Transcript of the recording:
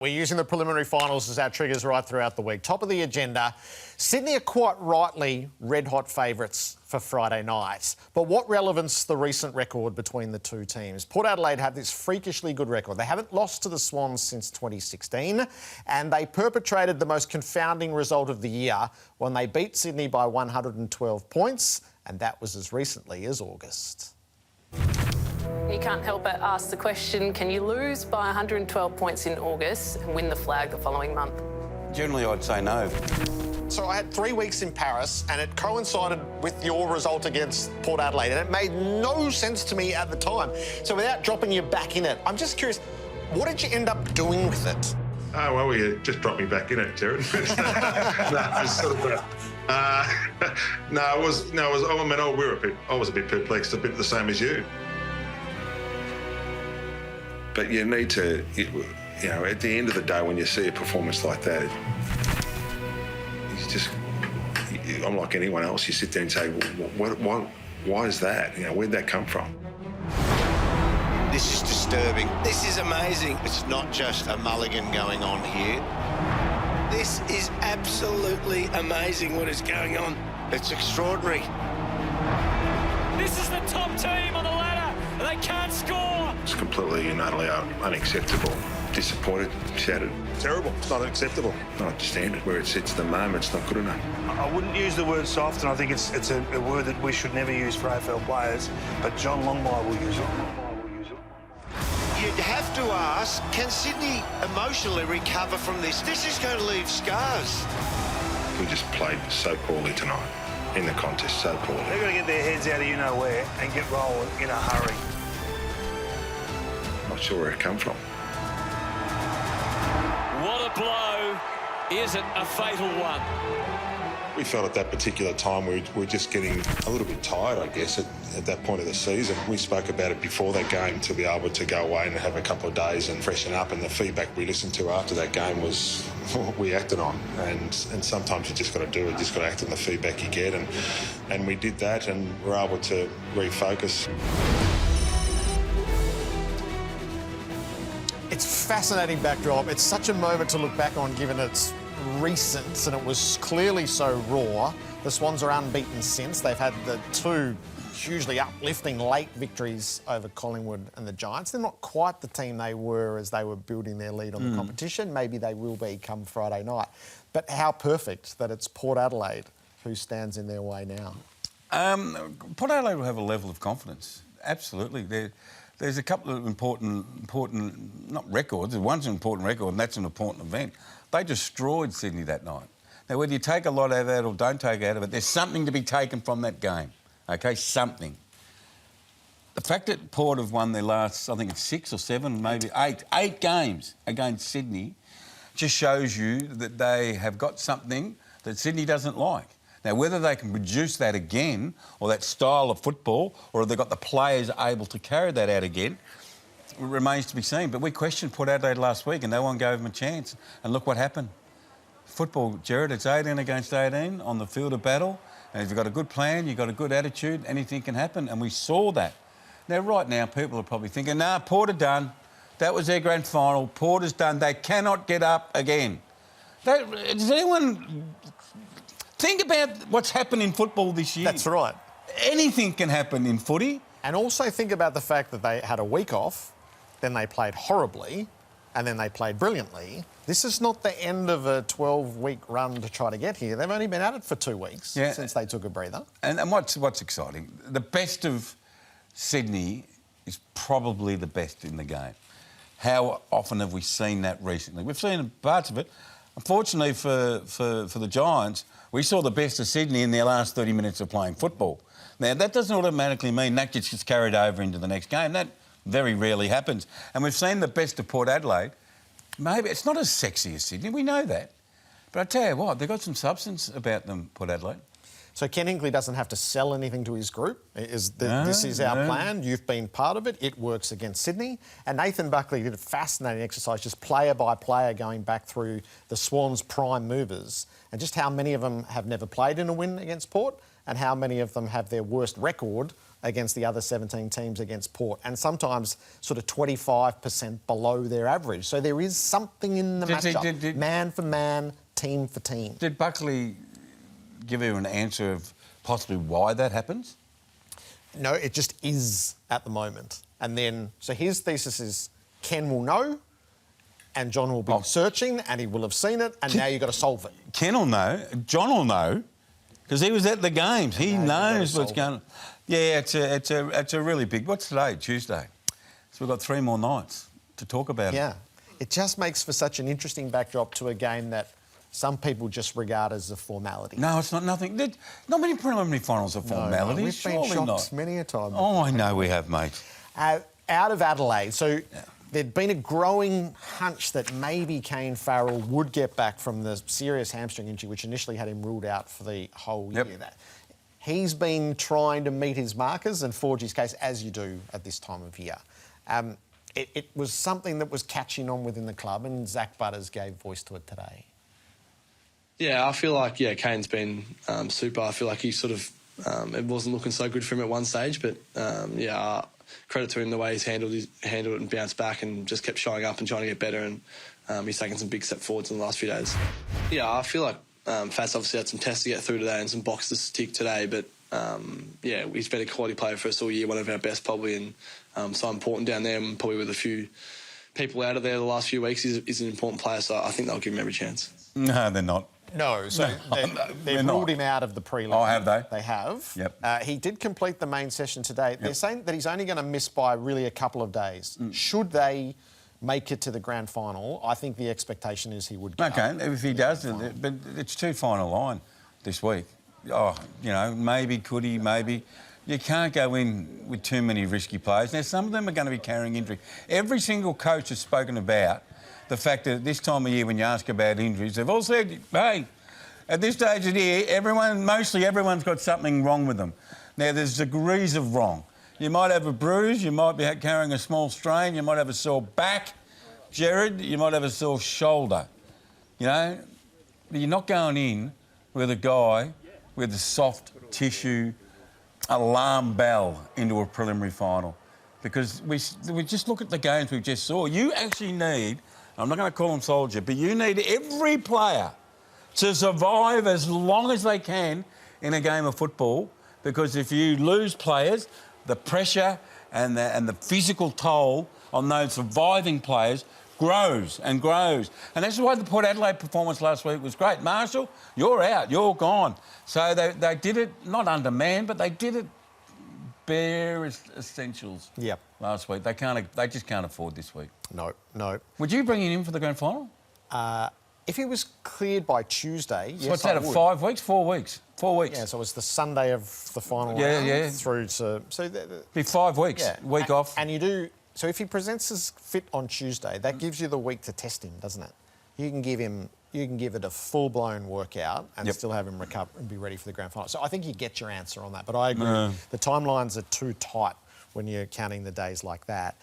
We're using the preliminary finals as our triggers right throughout the week. Top of the agenda, Sydney are quite rightly red-hot favourites for Friday night. But what relevance the recent record between the two teams? Port Adelaide have this freakishly good record. They haven't lost to the Swans since 2016, and they perpetrated the most confounding result of the year when they beat Sydney by 112 points, and that was as recently as August. You can't help but ask the question, can you lose by 112 points in August and win the flag the following month? Generally, I'd say no. So I had 3 weeks in Paris and it coincided with your result against Port Adelaide, and it made no sense to me at the time. So without dropping you back in it, I'm just curious, what did you end up doing with it? Oh, well, you just dropped me back in it, Jared. No, it's sort of I was a bit perplexed, a bit the same as you. But you need to, at the end of the day, when you see a performance like that, I'm like anyone else. You sit there and say, why is that? Where'd that come from? This is disturbing. This is amazing. It's not just a mulligan going on here. This is absolutely amazing what is going on. It's extraordinary. This is the top team on the ladder, and they can't score. It's completely and utterly unacceptable. Disappointed, shattered. Terrible. It's not acceptable. I understand it. Where it sits at the moment, it's not good enough. I wouldn't use the word soft, and I think it's a word that we should never use for AFL players, but John Longmire will use it. You'd have to ask, can Sydney emotionally recover from this? This is going to leave scars. We just played so poorly tonight in the contest, so poorly. They're going to get their heads out of you-know-where and get rolling in a hurry. Not sure where it come from. What a blow. Is it a fatal one? We felt at that particular time we were just getting a little bit tired, I guess, at that point of the season. We spoke about it before that game, to be able to go away and have a couple of days and freshen up, and the feedback we listened to after that game was what we acted on. And sometimes you just got to do it, you just got to act on the feedback you get, and we did that and were able to refocus. It's a fascinating backdrop. It's such a moment to look back on, given its recent, and it was clearly so raw. The Swans are unbeaten since. They've had the 2 hugely uplifting late victories over Collingwood and the Giants. They're not quite the team they were as they were building their lead on the competition. Maybe they will be come Friday night. But how perfect that it's Port Adelaide who stands in their way now. Port Adelaide will have a level of confidence. Absolutely. There's a couple of important, not records. One's an important record, and that's an important event. They destroyed Sydney that night. Now, whether you take a lot out of it or don't take out of it, there's something to be taken from that game, OK? Something. The fact that Port have won their last, I think it's 6 or 7, maybe 8 games against Sydney just shows you that they have got something that Sydney doesn't like. Now, whether they can produce that again, or that style of football, or if they've got the players able to carry that out again, remains to be seen. But we questioned Port Adelaide last week and no one gave them a chance. And look what happened. Football, Jared, it's 18 against 18 on the field of battle. And if you've got a good plan, you've got a good attitude, anything can happen. And we saw that. Now, right now, people are probably thinking, nah, Port are done. That was their grand final. Port is done. They cannot get up again. Does anyone think about what's happened in football this year? That's right. Anything can happen in footy. And also think about the fact that they had a week off, then they played horribly, and then they played brilliantly. This is not the end of a 12-week run to try to get here. They've only been at it for 2 weeks since they took a breather. And what's exciting, the best of Sydney is probably the best in the game. How often have we seen that recently? We've seen parts of it. Unfortunately for the Giants, we saw the best of Sydney in their last 30 minutes of playing football. Now, that doesn't automatically mean that gets carried over into the next game. That very rarely happens. And we've seen the best of Port Adelaide. Maybe it's not as sexy as Sydney, we know that. But I tell you what, they've got some substance about them, Port Adelaide. So Ken Hinkley doesn't have to sell anything to his group. This is our plan. You've been part of it. It works against Sydney. And Nathan Buckley did a fascinating exercise, just player by player, going back through the Swans' prime movers and just how many of them have never played in a win against Port and how many of them have their worst record against the other 17 teams against Port, and sometimes sort of 25% below their average. So there is something in the matchup, man for man, team for team. Did Buckley give you an answer of possibly why that happens? No, it just is at the moment. And then, so his thesis is Ken will know, and John will be searching, and he will have seen it, and now you've got to solve it. Ken will know, John will know, because he was at the games. He knows what's going on. Yeah, it's a really big... What's today? Tuesday. So we've got 3 more nights to talk about it. Yeah. It just makes for such an interesting backdrop to a game that some people just regard as a formality. No, it's not nothing. Not many preliminary finals are formalities. No, we've been shocked not. many a time. Oh, I know we have, mate. Out of Adelaide, so there'd been a growing hunch that maybe Kane Farrell would get back from the serious hamstring injury, which initially had him ruled out for the whole year. He's been trying to meet his markers and forge his case, as you do at this time of year. It was something that was catching on within the club, and Zach Butters gave voice to it today. Yeah, I feel like, Kane's been super. I feel like he sort of... it wasn't looking so good for him at one stage, but, credit to him the way he's handled it and bounced back and just kept showing up and trying to get better, and he's taken some big step forwards in the last few days. Yeah, I feel like Fats obviously had some tests to get through today and some boxes to tick today, but, he's been a quality player for us all year, one of our best probably, and so important down there, and probably with a few people out of there the last few weeks, he's an important player, so I think they'll give him every chance. No, they're not. No, so they've ruled him out of the prelim. Oh, have they? They have. Yep. He did complete the main session today. They're saying that he's only going to miss by really a couple of days. Should they make it to the grand final, I think the expectation is he would go. Okay, if he does, but it's too fine a line this week. Oh, maybe, could he, maybe. You can't go in with too many risky players. Now, some of them are going to be carrying injury. Every single coach has spoken about the fact that this time of year, when you ask about injuries, they've all said, hey, at this stage of the year, mostly everyone's got something wrong with them. Now, there's degrees of wrong. You might have a bruise, you might be carrying a small strain, you might have a sore back, Jared, you might have a sore shoulder. But you're not going in with a guy with a soft tissue alarm bell into a preliminary final. Because we just look at the games we just saw. You actually need... I'm not going to call them soldier, but you need every player to survive as long as they can in a game of football, because if you lose players, the pressure and the physical toll on those surviving players grows and grows. And that's why the Port Adelaide performance last week was great. Marshall, you're out, you're gone. So they did it, not undermanned, but they did it bare essentials last week. They just can't afford this week. No. Would you bring him in for the grand final? If he was cleared by Tuesday, yes, what's that, I would. 5 weeks? 4 weeks? 4 weeks. Yeah, so it was the Sunday of the final round through to... Be 5 weeks, week off. And you do... So if he presents as fit on Tuesday, that gives you the week to test him, doesn't it? You can give it a full-blown workout and still have him recover and be ready for the grand final. So I think you get your answer on that. But I agree, the timelines are too tight when you're counting the days like that.